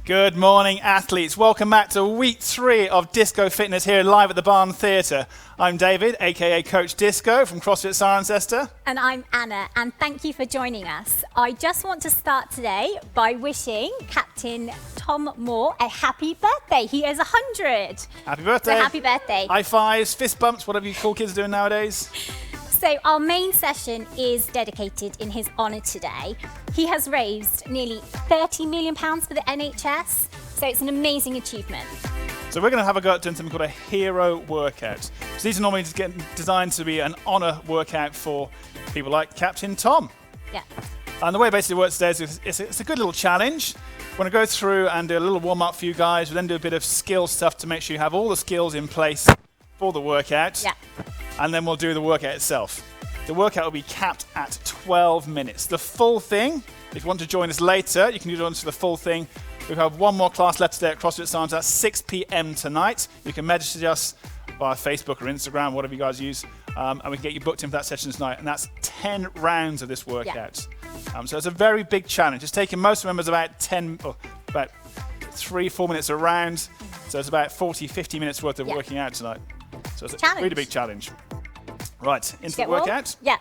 Good morning, athletes. Welcome back to week 3 of Disco Fitness here live at the Barn Theatre. I'm David, aka Coach Disco from CrossFit Cirencester. And I'm Anna, and thank you for joining us. I just want to start today by wishing Captain Tom Moore a happy birthday. He is 100. Happy birthday. So happy birthday. High fives, fist bumps, whatever you cool kids are doing nowadays. So our main session is dedicated in his honour today. He has raised nearly £30 million for the NHS, so it's an amazing achievement. So we're going to have a go at doing something called a hero workout. So these are normally designed to be an honour workout for people like Captain Tom. Yeah. And the way it basically works today is it's a good little challenge. We're going to go through and do a little warm-up for you guys. We'll then do a bit of skill stuff to make sure you have all the skills in place for the workout. Yeah. And then we'll do the workout itself. The workout will be capped at 12 minutes. The full thing, if you want to join us later, you can join us for the full thing. We have one more class left today at CrossFit Science at 6 p.m. tonight. You can message us via Facebook or Instagram, whatever you guys use, and we can get you booked in for that session tonight. And that's 10 rounds of this workout. Yeah. So it's a very big challenge. It's taking most members about 3-4 minutes a round. So it's about 40-50 minutes worth of working out tonight. So it's a really big challenge. Right, into the workout. Yeah.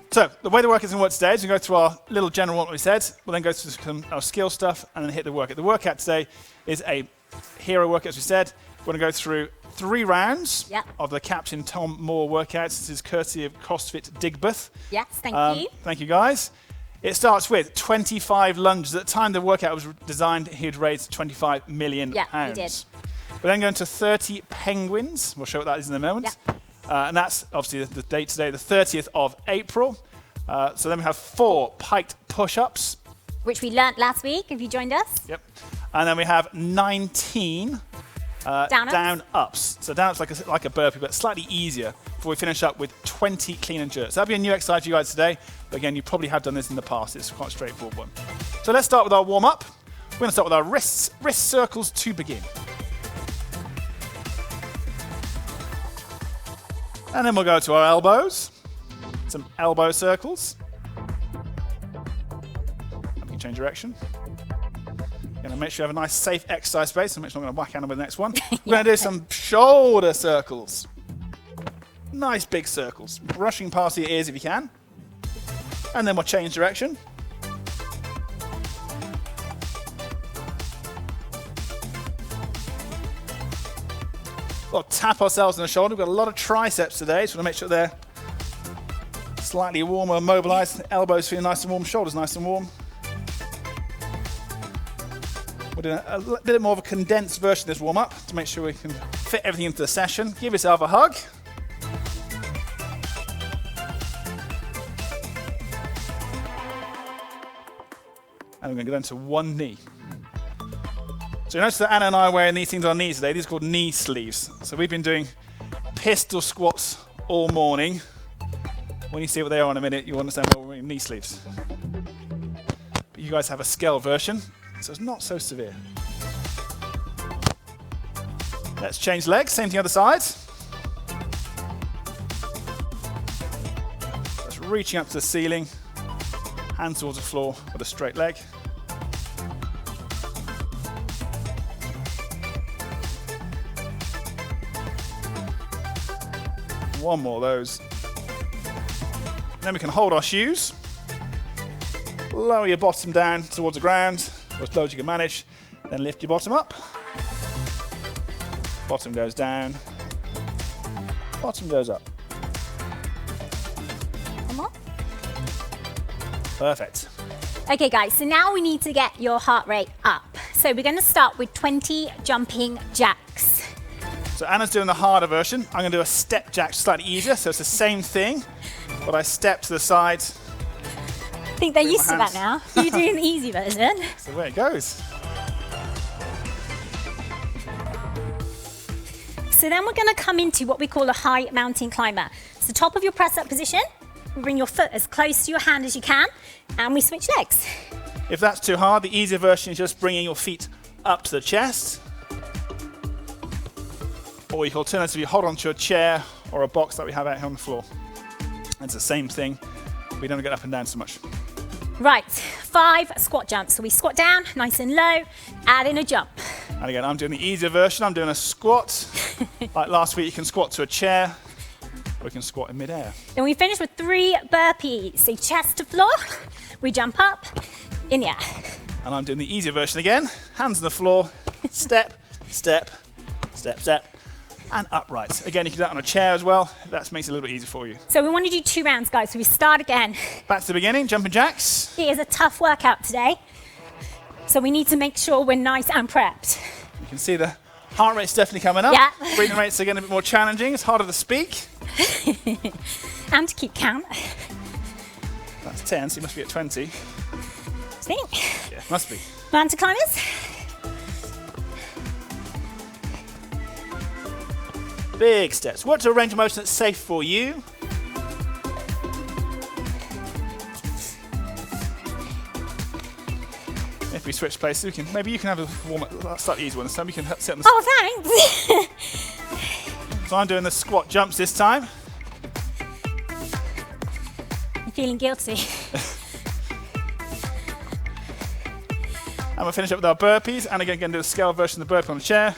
So the way the workout is going to work today is we go through our little general what we said. We'll then go through our skill stuff and then hit the workout. The workout today is a hero workout, as we said. We're going to go through 3 rounds of the Captain Tom Moore workouts. This is courtesy of CrossFit Digbeth. Yes, thank you. Thank you, guys. It starts with 25 lunges. At the time the workout was designed, he'd raised £25 million. Yeah, he did. We're then going to 30 penguins. We'll show what that is in a moment. Yeah. And that's obviously the date today, the 30th of April. So then we have 4 piked push ups, which we learnt last week if you joined us. Yep. And then we have 19 down ups. So down ups like a burpee, but slightly easier before we finish up with 20 clean and jerks. So that'll be a new exercise for you guys today. But again, you probably have done this in the past. It's quite a straightforward one. So let's start with our warm up. We're going to start with our wrist circles to begin. And then we'll go to our elbows. Some elbow circles. And we can change direction. Going to make sure you have a nice safe exercise space, so make sure I'm going to whack Anna with the next one. We're going to do some shoulder circles. Nice big circles. Brushing past your ears if you can. And then we'll change direction. We'll tap ourselves on the shoulder. We've got a lot of triceps today, so we'll make sure they're slightly warmer, mobilized. Elbows feeling nice and warm, shoulders nice and warm. We're doing a bit more of a condensed version of this warm-up to make sure we can fit everything into the session. Give yourself a hug. And we're going to go down to one knee. So you notice that Anna and I are wearing these things on our knees today. These are called knee sleeves. So we've been doing pistol squats all morning. When you see what they are in a minute, you'll understand why we're wearing knee sleeves. But you guys have a scale version, so it's not so severe. Let's change legs, same thing other side. That's reaching up to the ceiling, hands towards the floor with a straight leg. One more of those. Then we can hold our shoes. Lower your bottom down towards the ground, or as low as you can manage. Then lift your bottom up. Bottom goes down. Bottom goes up. One more. Perfect. Okay, guys, so now we need to get your heart rate up. So we're going to start with 20 jumping jacks. So Anna's doing the harder version. I'm going to do a step jack, slightly easier. So it's the same thing, but I step to the side. I think they're used to that now. You're doing the easy version. That's the way it goes. So then we're going to come into what we call a high mountain climber. So top of your press up position, bring your foot as close to your hand as you can, and we switch legs. If that's too hard, the easier version is just bringing your feet up to the chest. Or you can alternatively hold onto a chair or a box that we have out here on the floor. It's the same thing. We don't get up and down so much. Right, 5 squat jumps. So we squat down, nice and low, add in a jump. And again, I'm doing the easier version. I'm doing a squat. Like last week, you can squat to a chair, or you can squat in midair. Then we finish with 3 burpees. So chest to floor, we jump up, in the air. And I'm doing the easier version again. Hands on the floor, step, step, step, step, and upright. Again, you can do that on a chair as well. That makes it a little bit easier for you. So we want to do 2 rounds, guys. So we start again. Back to the beginning, jumping jacks. It is a tough workout today. So we need to make sure we're nice and prepped. You can see the heart rate's definitely coming up. Yeah. Breathing rates are getting a bit more challenging. It's harder to speak. And to keep count. That's 10, so you must be at 20. I think. Yeah, must be. Mountain climbers. Big steps. Work to a range of motion that's safe for you. If we switch places, maybe you can have a warm up, slightly easier one this time. You can sit on the. Oh, thanks. So I'm doing the squat jumps this time. I'm feeling guilty. And we'll finish up with our burpees. And again, going to do a scale version of the burpee on the chair.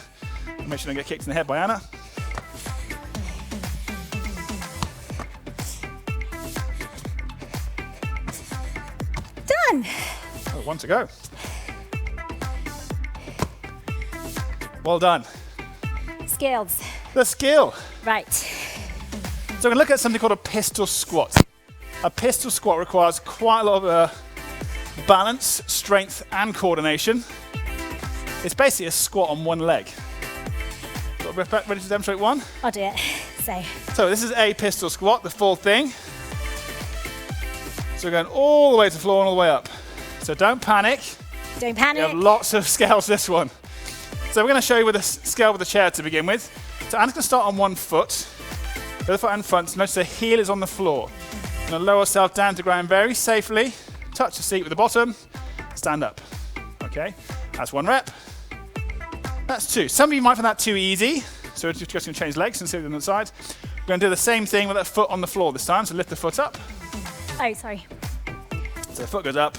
Make sure I don't get kicked in the head by Anna. Done. Oh, 1 to go. Well done. Skills. The skill. Right. So we're going to look at something called a pistol squat. A pistol squat requires quite a lot of balance, strength, and coordination. It's basically a squat on one leg. Ready to demonstrate one? I'll do it. So this is a pistol squat, the full thing. So we're going all the way to the floor and all the way up. So don't panic. Don't We panic. have lots of scales for this one. So we're going to show you with a scale with the chair to begin with. So Anna's going to start on one foot. The other foot in front. Notice the heel is on the floor. Going to lower herself down to ground very safely. Touch the seat with the bottom. Stand up. Okay, that's 1 rep. That's 2. Some of you might find that too easy. So we're just going to change legs and sit on the side. We're going to do the same thing with that foot on the floor this time. So lift the foot up. Oh, sorry. So the foot goes up.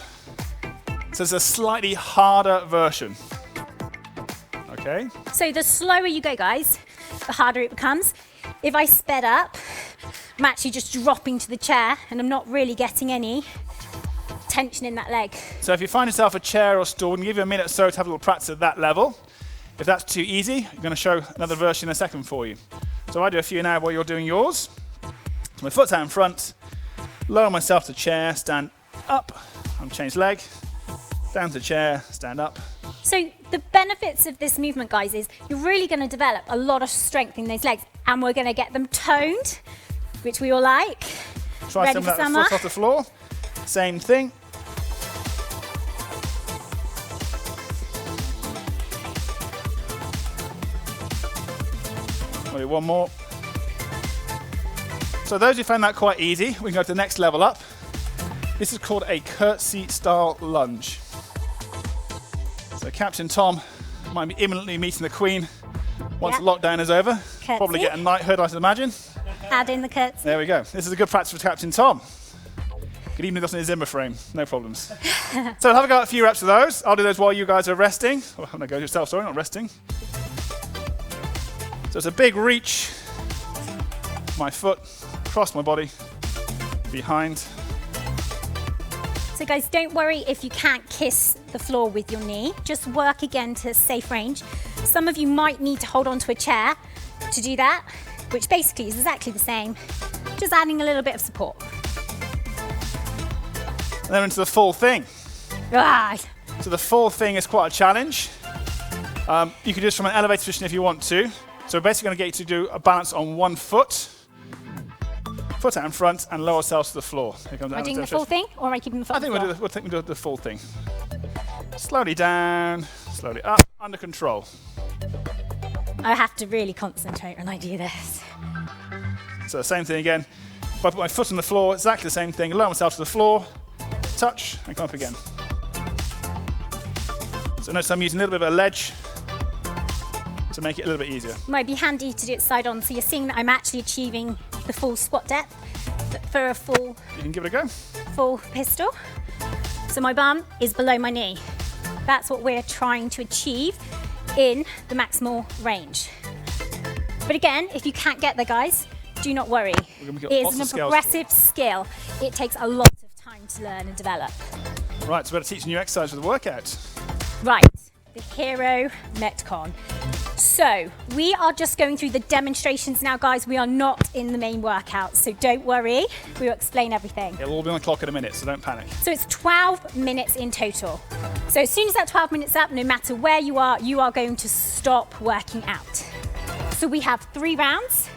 So it's a slightly harder version. Okay. So the slower you go, guys, the harder it becomes. If I sped up, I'm actually just dropping to the chair and I'm not really getting any tension in that leg. So if you find yourself a chair or stool, we'll give you a minute or so to have a little practice at that level. If that's too easy, I'm going to show another version in a second for you. So I do a few now while you're doing yours. So my foot's out in front, lower myself to chair, stand up, and change leg, down to chair, stand up. So the benefits of this movement, guys, is you're really going to develop a lot of strength in those legs and we're going to get them toned, which we all like. Try Ready some for of that summer? foot off the floor. Same thing. Maybe one more. So those who found that quite easy, we can go to the next level up. This is called a curtsy style lunge. So Captain Tom might be imminently meeting the Queen once Yeah. the lockdown is over. Curtsy. Probably get a knighthood, I should imagine. Add in the curtsy. There we go. This is a good practice for Captain Tom. Good evening, doesn't his Zimmer frame. No problems. So I'll have a go at a few reps of those. I'll do those while you guys are resting. Oh, I'm going to go yourself, sorry, not resting. So it's a big reach. My foot across my body, behind. So guys, don't worry if you can't kiss the floor with your knee. Just work again to safe range. Some of you might need to hold on to a chair to do that, which basically is exactly the same, just adding a little bit of support. And then into the full thing. Right. So the full thing is quite a challenge. You can do this from an elevated position if you want to. So we're basically going to get you to do a balance on one foot, foot out in front, and lower ourselves to the floor. Here comes Am I Anna's doing the demonstration. full thing, or am I keeping the foot I on the think floor? we'll do the full thing. Slowly down, slowly up, under control. I have to really concentrate when I do this. So same thing again. If I put my foot on the floor, exactly the same thing. Lower myself to the floor, touch, and come up again. So notice I'm using a little bit of a ledge to make it a little bit easier. Might be handy to do it side on, so you're seeing that I'm actually achieving the full squat depth for a full You can give it a go. pistol. So my bum is below my knee. That's what we're trying to achieve in the maximal range. But again, if you can't get there, guys, do not worry. It is a progressive skill. It takes a lot of time to learn and develop. Right, so we're going to teach a new exercise for the workout. Right, the Hero Metcon. So we are just going through the demonstrations now, guys. We are not in the main workout, so don't worry. We will explain everything. It'll all be on the clock in a minute, so don't panic. So it's 12 minutes in total. So as soon as that 12 minutes up, no matter where you are going to stop working out. So we have 3 rounds,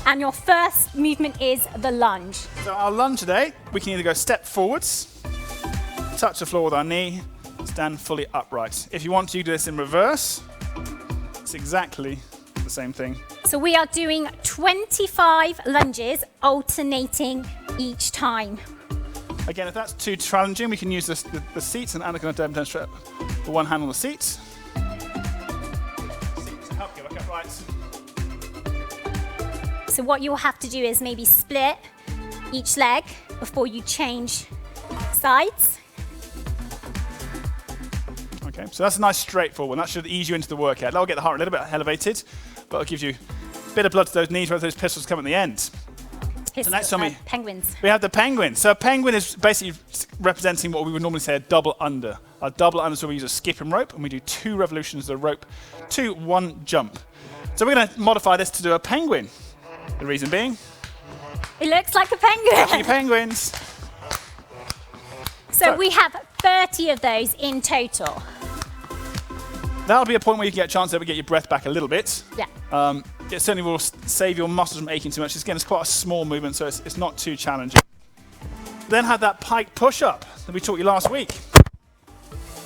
and your first movement is the lunge. So our lunge today, we can either go step forwards, touch the floor with our knee, stand fully upright. If you want to do this in reverse, it's exactly the same thing. So we are doing 25 lunges, alternating each time. Again, if that's too challenging, we can use the seats, and Anna's going to demonstrate the one hand on the seat. Help get back upright. So what you'll have to do is maybe split each leg before you change sides. Okay, so that's a nice straightforward one. That should ease you into the workout. That'll get the heart rate a little bit elevated, but it'll give you a bit of blood to those knees where those pistols come at the end. So next time penguins. We have the penguin. So a penguin is basically representing what we would normally say a double under. A double under is where we use a skipping rope, and we do 2 revolutions of the rope to 1 jump. So we're going to modify this to do a penguin. The reason being, it looks like a penguin. a few penguins. So we have 30 of those in total. That'll be a point where you get a chance to get your breath back a little bit. Yeah. It certainly will save your muscles from aching too much. Again, it's quite a small movement, so it's not too challenging. Then have that piked push up that we taught you last week.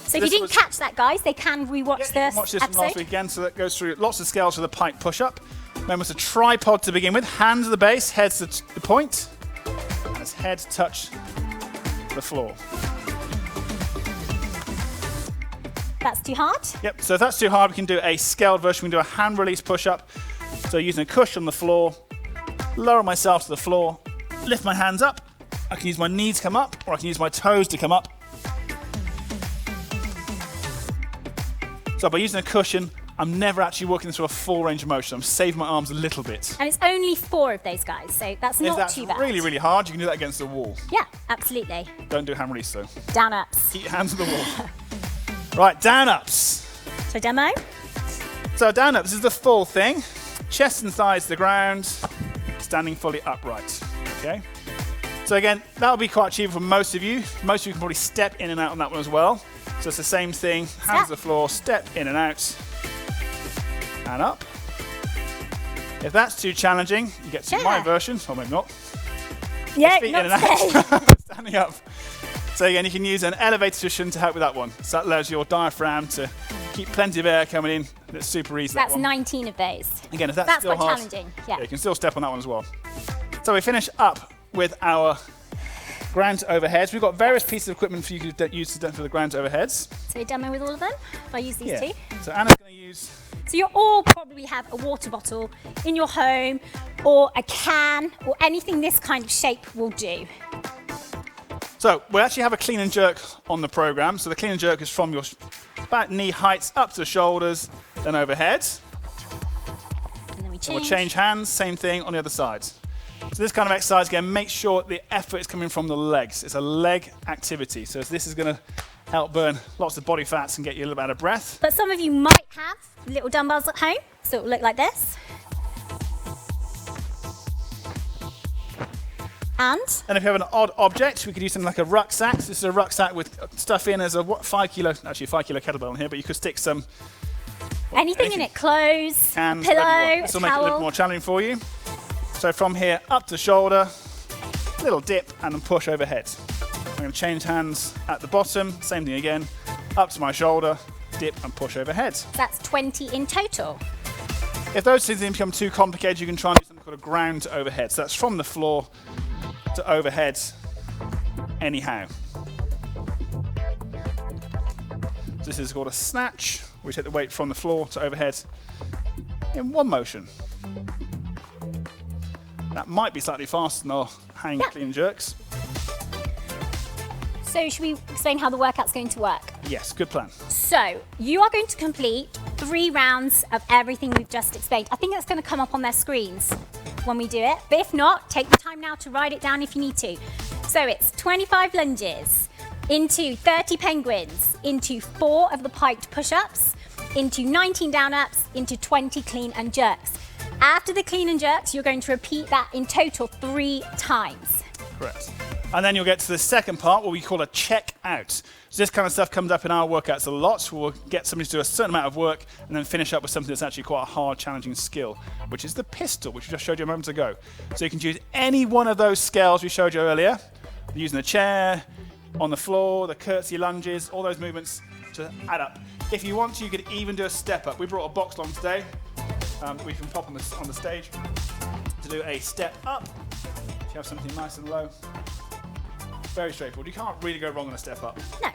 So if you didn't catch that, guys, they can rewatch this Watch this episode. from last week again. So that goes through lots of scales for the piked push up. Remember, it's a tripod to begin with. Hands at the base, head to the point. As head touch the floor. That's too hard? Yep, so if that's too hard, we can do a scaled version. We can do a hand release push up. So using a cushion on the floor, lower myself to the floor, lift my hands up. I can use my knees to come up, or I can use my toes to come up. So by using a cushion, I'm never actually working through a full range of motion. I'm saving my arms a little bit. And it's only 4 of those, guys, so that's not too bad. If that's really, really hard, you can do that against the wall. Yeah, absolutely. Don't do hand release, though. Down ups. Keep your hands on the wall. Right, down ups. So demo. So down ups is the full thing. Chest and thighs to the ground, standing fully upright. Okay. So again, that'll be quite achievable for most of you. Most of you can probably step in and out on that one as well. So it's the same thing. Hands to the floor, step in and out, and up. If that's too challenging, you get to my version, or maybe not. Yeah, Feet not in and today. out, standing up. So again, you can use an elevated position to help with that one. So that allows your diaphragm to keep plenty of air coming in. It's super easy. That's 19 of those. Again, if that's still quite hard, challenging. Yeah. You can still step on that one as well. So we finish up with our ground overheads. We've got various pieces of equipment for you to use for the ground overheads. So we demo with all of them. If I use these 2. So Anna's going to use. So you all probably have a water bottle in your home, or a can, or anything this kind of shape will do. So we actually have a clean and jerk on the program. So the clean and jerk is from your about knee heights up to the shoulders, then overhead. And then we change. We'll change hands, same thing on the other side. So this kind of exercise, again, make sure the effort is coming from the legs. It's a leg activity. So this is going to help burn lots of body fats and get you a little bit out of breath. But some of you might have little dumbbells at home, so it will look like this. And if you have an odd object, we could use something like a rucksack. So this is a rucksack with stuff in. There's a 5 kilo kettlebell in here, but you could stick some anything in it, clothes, cans, pillow, this will make it a little more challenging for you. So from here up to shoulder, little dip and then push overhead. I'm going to change hands at the bottom, same thing again, up to my shoulder, dip and push overhead. That's 20 in total. If those things become too complicated, you can try and do something called a ground to overhead. So that's from the floor to overhead anyhow. This is called a snatch. We take the weight from the floor to overhead in one motion. That might be slightly faster than our hang clean jerks. So should we explain how the workout's going to work? Yes, good plan. So you are going to complete 3 rounds of everything we've just explained. I think that's going to come up on their screens when we do it. But if not, take the time now to write it down if you need to. So it's 25 lunges, into 30 penguins, into 4 of the piked push-ups, into 19 down-ups, into 20 clean and jerks. After the clean and jerks, you're going to repeat that in total 3 times. Correct. And then you'll get to the second part, what we call a check out. So this kind of stuff comes up in our workouts a lot. We'll get somebody to do a certain amount of work and then finish up with something that's actually quite a hard, challenging skill, which is the pistol, which we just showed you a moment ago. So you can use any one of those scales we showed you earlier, using the chair, on the floor, the curtsy lunges, all those movements to add up. If you want to, you could even do a step up. We brought a box along today. We can pop on the stage to do a step up. If you have something nice and low. Very straightforward. You can't really go wrong on a step up. No.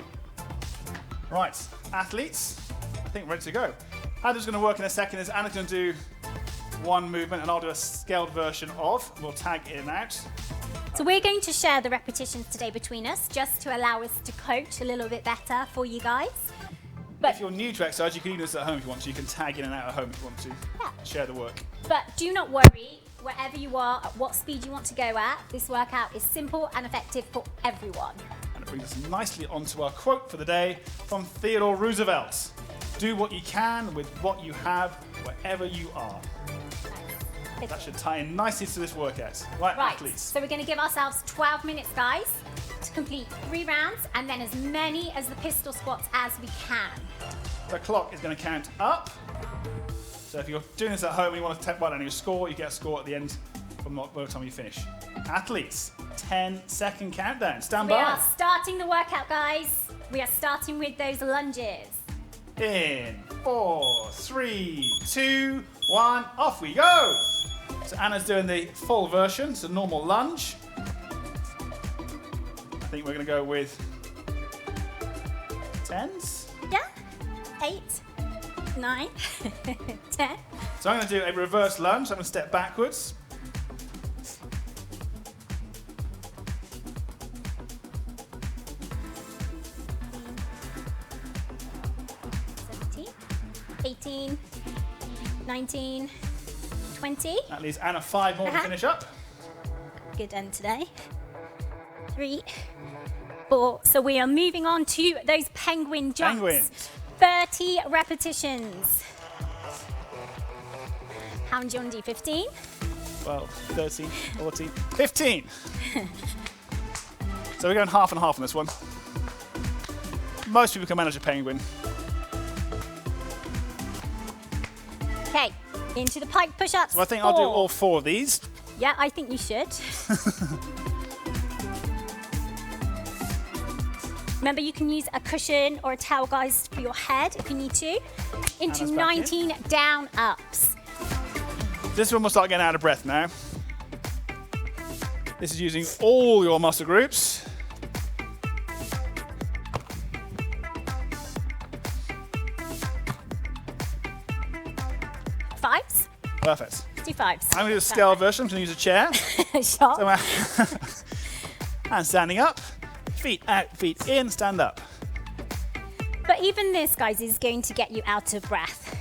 Right, athletes, I think we're ready to go. How this is going to work in a second is Anna's going to do one movement and I'll do a scaled version of. We'll tag in and out. So we're going to share the repetitions today between us just to allow us to coach a little bit better for you guys. But if you're new to exercise, you can even do this at home if you want to. You can tag in and out at home if you want to. Yeah. Share the work. But do not worry, wherever you are, at what speed you want to go at, this workout is simple and effective for everyone. And it brings us nicely onto our quote for the day from Theodore Roosevelt. Do what you can with what you have, wherever you are. That should tie in nicely to this workout. Right, athletes. So we're going to give ourselves 12 minutes, guys, to complete 3 rounds and then as many as the pistol squats as we can. The clock is going to count up. So if you're doing this at home and you want to write down your score, you get a score at the end from the time you finish. Athletes, 10-second countdown. Stand by. We are starting the workout, guys. We are starting with those lunges. In 4, 3, 2, 1, off we go. So Anna's doing the full version, so normal lunge. I think we're going to go with 10s. Yeah. 8, 9, 10. So I'm going to do a reverse lunge. I'm going to step backwards. 18, 19, 20. That leaves Anna 5 more to finish up. Good end today. 3, 4. So we are moving on to those penguin jumps. Penguins. 30 repetitions. How many do you want to do? 15? 12, 13, 14, 15. So we're going half and half on this one. Most people can manage a penguin. Okay, into the piked push ups. So I think I'll do all 4 of these. Yeah, I think you should. Remember, you can use a cushion or a towel, guys, for your head if you need to. Into 19 down ups. This one will start getting out of breath now. This is using all your muscle groups. Fives? Perfect. Do 5s. I'm going to do a scale version. I'm going to use a chair. Sharp. So, and standing up. Feet out, feet in, stand up. But even this, guys, is going to get you out of breath.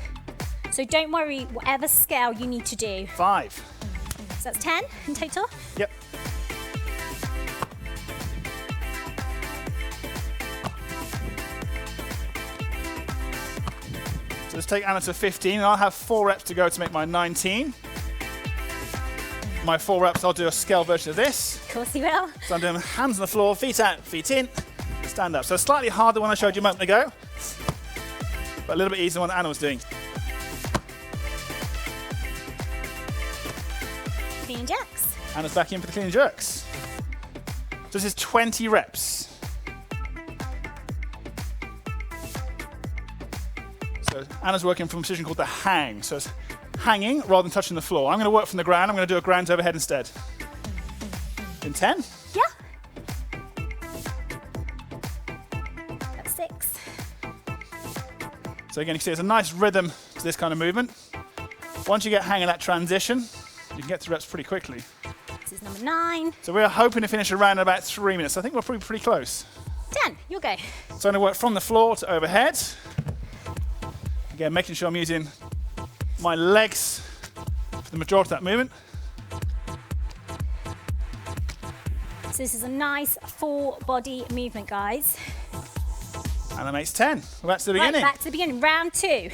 So don't worry, whatever scale you need to do. 5. So that's 10 in total? Yep. So let's take Anna to 15. I'll have 4 reps to go to make my 19. My 4 reps, I'll do a scale version of this. Of course you will. So I'm doing hands on the floor, feet out, feet in, stand up. So slightly harder than one I showed you a moment ago, but a little bit easier than what Anna was doing. Clean and jerks. Anna's back in for the clean and jerks. So this is 20 reps. So Anna's working from a position called the hang. So it's hanging rather than touching the floor. I'm going to work from the ground. I'm going to do a ground overhead instead. In 10? Yeah. That's 6. So again, you can see there's a nice rhythm to this kind of movement. Once you get hang of that transition, you can get to reps pretty quickly. This is number 9. So we're hoping to finish around about 3 minutes. I think we're pretty close. 10, you'll go. So I'm going to work from the floor to overhead. Again, making sure I'm using my legs for the majority of that movement. So this is a nice full body movement, guys. And that makes 10. We're back to the beginning. Right, back to the beginning, round 2.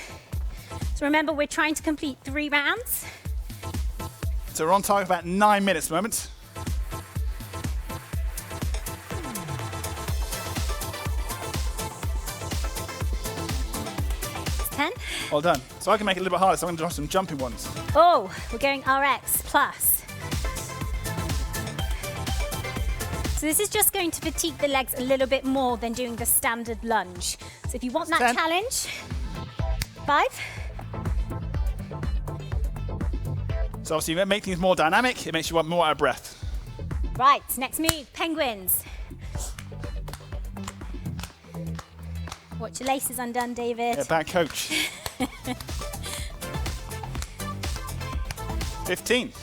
So remember, we're trying to complete 3 rounds. So we're on target for about 9 minutes at the moment. It's 10. Well done. So I can make it a little bit harder, so I'm going to do some jumping ones. Oh, we're going RX plus. So this is just going to fatigue the legs a little bit more than doing the standard lunge. So if you want that 10. challenge, 5. So obviously, you make things more dynamic. It makes you want more out of breath. Right, next move, penguins. Watch your laces undone, David. Yeah, bad coach. 15.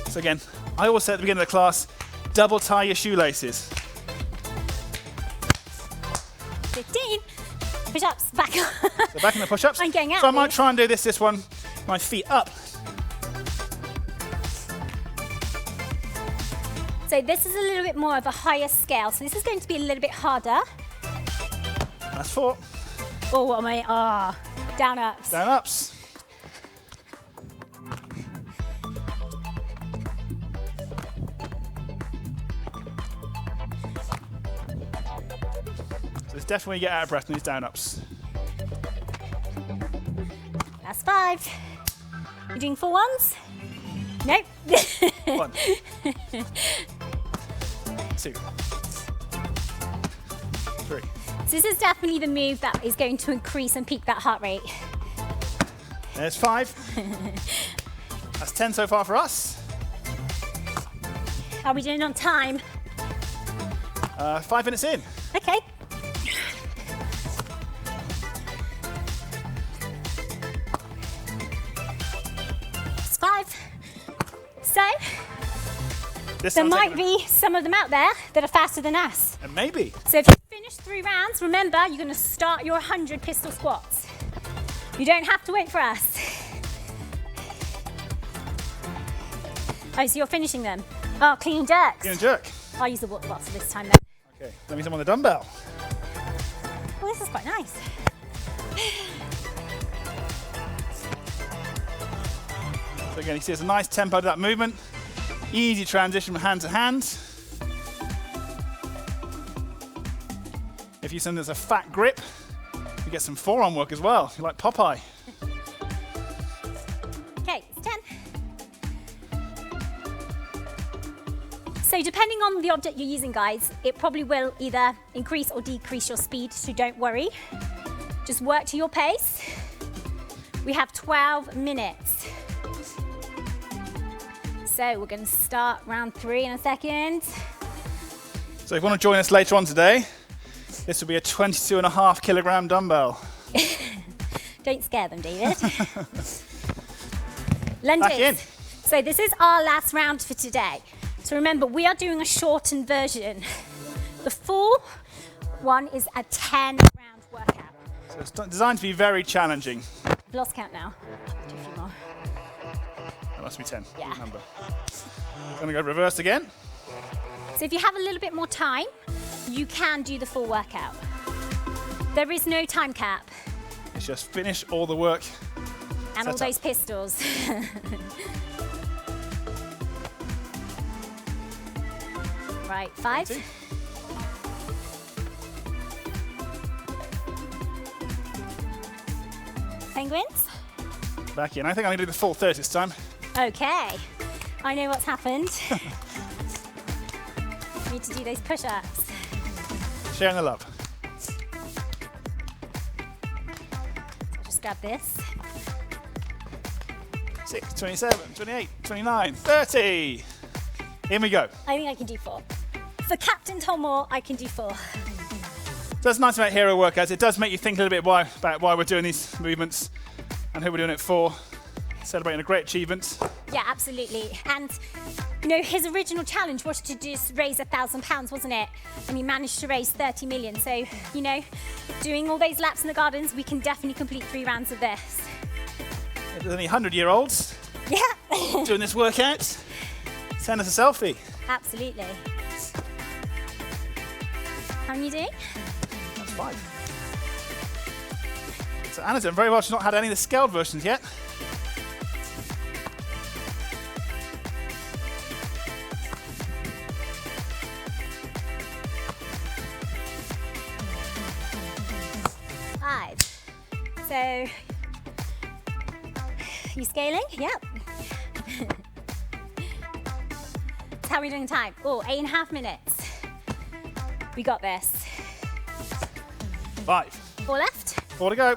So again, I always say at the beginning of the class, double tie your shoelaces. 15. Push-ups, back up. So back in the push-ups. I'm getting out So I might here. try and do this one, my feet up. So this is a little bit more of a higher scale. So this is going to be a little bit harder. That's 4. Oh, what am I? Ah, down ups. Down ups. So it's definitely get out of breath in these down ups. That's 5. You doing full ones? Nope. 1. 2. 3. So this is definitely the move that is going to increase and peak that heart rate. There's 5. That's 10 so far for us. Are we doing on time? 5 minutes in. Okay. It's 5. So This there sounds might like be some of them out there that are faster than us. And maybe. So if you finish 3 rounds, remember you're going to start your 100 pistol squats. You don't have to wait for us. Oh, so you're finishing them. Oh, clean and jerks. Clean and jerk. I'll use the water bottle this time then. Okay, that means I'm on the dumbbell. Oh, this is quite nice. So again, you see it's a nice tempo to that movement. Easy transition from hand to hand. If you send us a fat grip, you get some forearm work as well. You're like Popeye. Okay, it's 10. So depending on the object you're using, guys, it probably will either increase or decrease your speed, so don't worry. Just work to your pace. We have 12 minutes. So we're going to start round 3 in a second. So if you want to join us later on today, this will be a 22.5 kilogram dumbbell. Don't scare them, David. Lunges. Back in. So this is our last round for today. So remember, we are doing a shortened version. The full one is a 10-round workout. So it's designed to be very challenging. I've lost count now. Do a few more. That must be 10. Yeah. Good number. I'm going to go reverse again. So if you have a little bit more time, you can do the full workout. There is no time cap. Let's just finish all the work. And all those pistols. Right, 5. 20. Penguins. Back in. I think I'm going to do the full 30 this time. Okay. I know what's happened. Need to do those push-ups. Sharing the love. I'll just grab this. 6, 27, 28, 29, 30. In we go. I think I can do 4. For Captain Tomore, I can do 4. So that's nice about hero workouts. It does make you think a little bit about why we're doing these movements and who we're doing it for. Celebrating a great achievement. Yeah, absolutely. And You know, his original challenge was to just raise £1,000, wasn't it? And he managed to raise 30 million. So, you know, doing all those laps in the gardens, we can definitely complete 3 rounds of this. If there's any 100-year-olds doing this workout, send us a selfie. Absolutely. How are you doing? That's 5. So Anna's done very well. She's not had any of the scaled versions yet. So, you scaling? Yep. So how are we doing time? Oh, 8.5 minutes. We got this. 5. 4 left. 4 to go.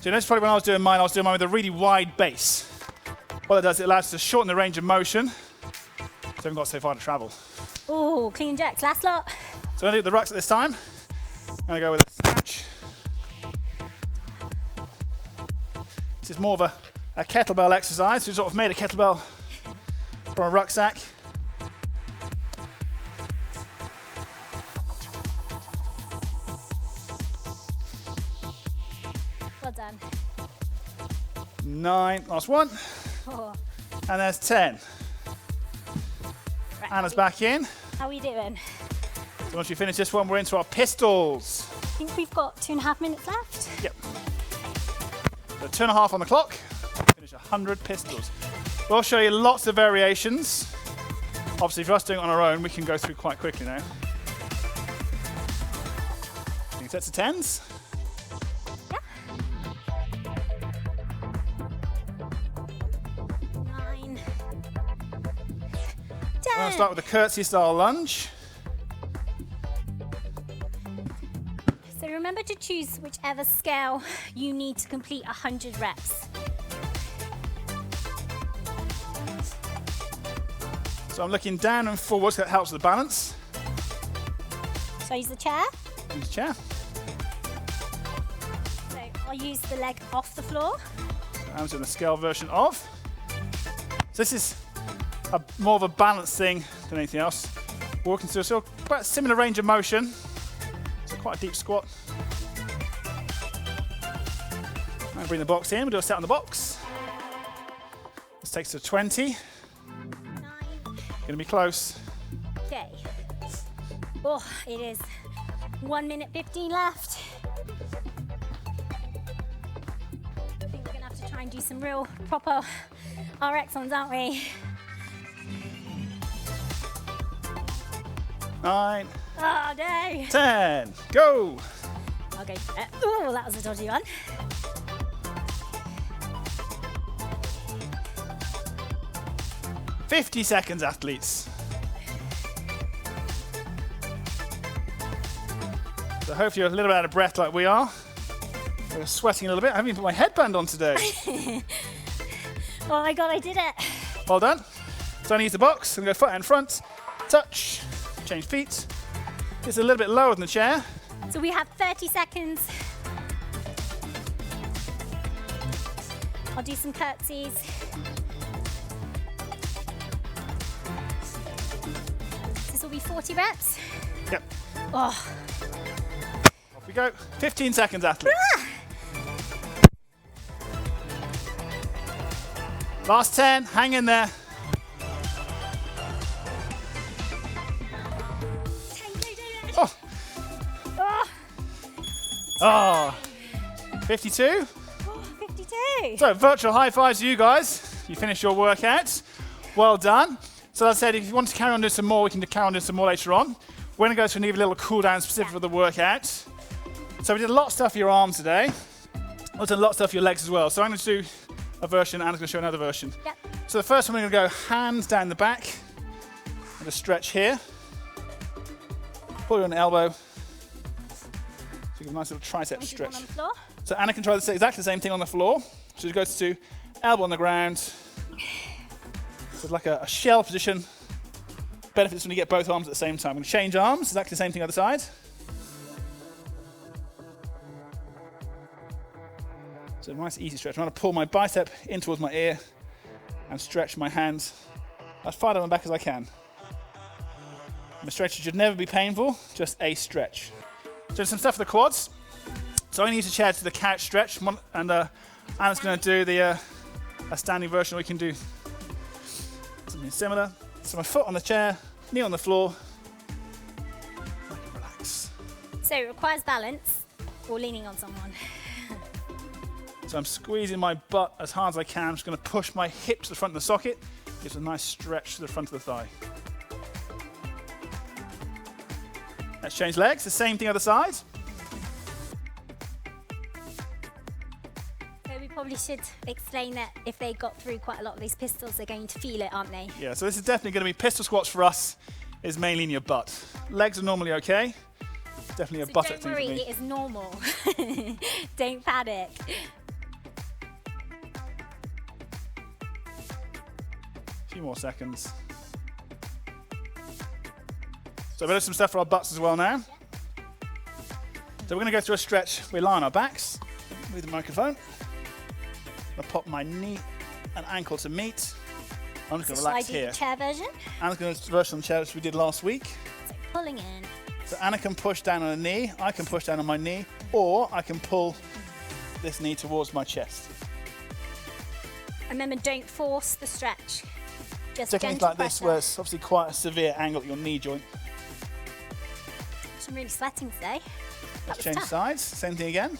So you notice probably when I was doing mine with a really wide base. What it does, it allows us to shorten the range of motion, so we haven't got so far to travel. Oh, clean jerks, last lot. So I'm going to do the rucks at this time. I'm going to go with a snatch. This is more of a kettlebell exercise. We've sort of made a kettlebell from a rucksack. Well done. 9, last one. Oh. And there's 10. Right, Anna's back in. How are we doing? So once we finish this one, we're into our pistols. I think we've got 2.5 minutes left. Yep. So 2.5 on the clock. Finish 100 pistols. We'll show you lots of variations. Obviously, for us doing it on our own, we can go through quite quickly now. Sets of 10s. Yeah. 9. 10. We're going to start with a curtsy style lunge. So remember to choose whichever scale you need to complete 100 reps. So I'm looking down and forwards, that helps with the balance. So I use the chair. Use the chair. So I'll use the leg off the floor. I'm doing a scale version of. So this is more of a balance thing than anything else. Walking through a quite a similar range of motion. So quite a deep squat. And bring the box in. We'll do a set on the box. This takes to 20. 9. Gonna be close. Okay. Oh, it is 1 minute 15 left. I think we're gonna have to try and do some real proper RX ones, aren't we? 9. Oh no. 10. Go. I'll go for it. Oh, that was a dodgy one. "50 seconds, athletes." So hopefully you're a little bit out of breath like we are. We're sweating a little bit. I haven't even put my headband on today. Oh my god, I did it. Well done. So I'm going to use the box. I'm going to go foot in front, touch, change feet. It's a little bit lower than the chair. So we have 30 seconds. I'll do some curtsies. This will be 40 reps. Yep. Oh. Off we go. 15 seconds, athletes. Ah! Last 10. Hang in there. 10, go, David. Oh. Oh. Oh. 52. Oh, 52. So virtual high fives to you guys. You finished your workout. Well done. So as I said, if you want to carry on doing some more, we can carry on doing some more later on. We're going to go through a little cool down specific for the workout. So we did a lot of stuff for your arms today. We've done a lot of stuff for your legs as well. So I'm going to do a version, and I'm going to show another version. Yep. So the first one, we're going to go hands down the back. And a stretch here. Pull your elbow. So you get a nice little tricep stretch. On the floor. So Anna can try exactly the same thing on the floor. So she goes to elbow on the ground. So it's like a shell position. Benefits when you get both arms at the same time. I'm going to change arms, exactly the same thing other side. So So a nice easy stretch. I'm going to pull my bicep in towards my ear and stretch my hands as far down my back as I can. My stretch should never be painful, just a stretch. So some stuff for the quads. So I'm going to use a chair to the couch stretch, and Anna's going to do a standing version, or we can do something similar. So my foot on the chair, knee on the floor. I can relax. So it requires balance or leaning on someone. So I'm squeezing my butt as hard as I can. I'm just going to push my hip to the front of the socket. Gives a nice stretch to the front of the thigh. Let's change legs. The same thing other side. So we probably should explain that if they got through quite a lot of these pistols, they're going to feel it, aren't they? Yeah, so this is definitely going to be pistol squats for us, is mainly in your butt. Legs are normally okay. Definitely a So buttock don't thing worry, for me. it is normal. Don't panic. A few more seconds. So we'll do some stuff for our butts as well now. So we're going to go through a stretch. We lie on our backs with the microphone. I'll pop my knee and ankle to meet. I'm just going to Shall I relax do here. the chair version? Anna's going to version on the chair, which we did last week. So pulling in. So Anna can push down on a knee, I can push down on my knee, or I can pull this knee towards my chest. Remember, don't force the stretch. Just Techniques gentle like this, pressure. where it's obviously quite a severe angle at your knee joint. I'm really sweating today. That Let's was change tough. sides, same thing again.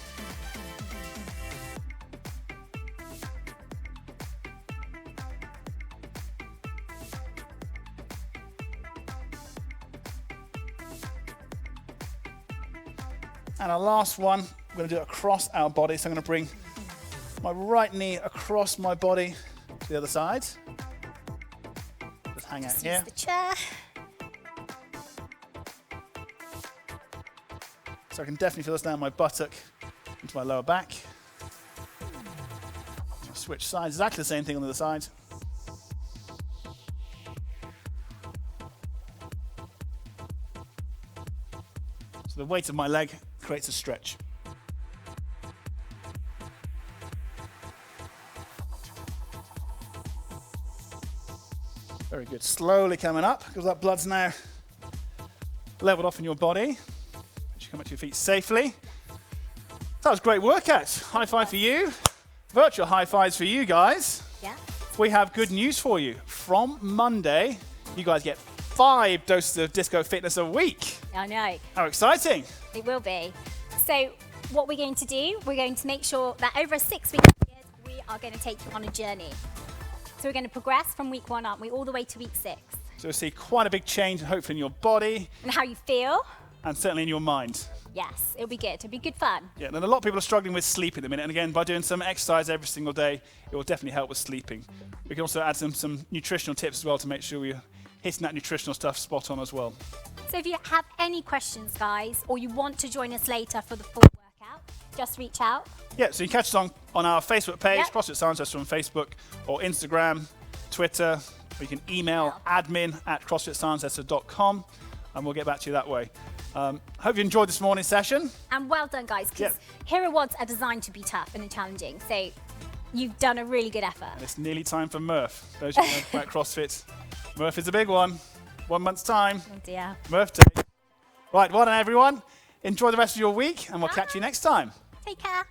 And our last one, we're going to do it across our body. So I'm going to bring my right knee across my body to the other side. Just hang out Just here. use the chair. So I can definitely feel this down my buttock into my lower back. Switch sides, exactly the same thing on the other side. So the weight of my leg creates a stretch. Very good. Slowly coming up, because that blood's now leveled off in your body. You come back to your feet safely. That was a great workout. High five for you. Virtual high fives for you guys. Yeah. We have good news for you. From Monday, you guys get 5 doses of Disco Fitness a week. I know. How exciting. It will be. So what we're going to do, we're going to make sure that over a 6-week period, we are going to take you on a journey. So we're going to progress from week 1, aren't we, all the way to week 6. So you'll see quite a big change, hopefully, in your body And how you feel. and certainly in your mind. Yes, it'll be good. It'll be good fun. Yeah, and a lot of people are struggling with sleep at the minute. And again, by doing some exercise every single day, it will definitely help with sleeping. We can also add some nutritional tips as well to make sure we're hitting that nutritional stuff spot on as well. So if you have any questions, guys, or you want to join us later for the full workout, just reach out. Yeah, so you can catch us on our Facebook page, Yep. CrossFit Cirencester on Facebook, or Instagram, Twitter, or you can email admin@crossfitsirencester.com, and we'll get back to you that way. Hope you enjoyed this morning's session. And well done, guys, because Yep. Hero WODs are designed to be tough and challenging. So you've done a really good effort. And it's nearly time for Murph. Those who know about CrossFit, Murph is a big one. 1 month's time, Oh dear. Murph Day. Right, well done everyone. Enjoy the rest of your week, and we'll catch you next time. Take care.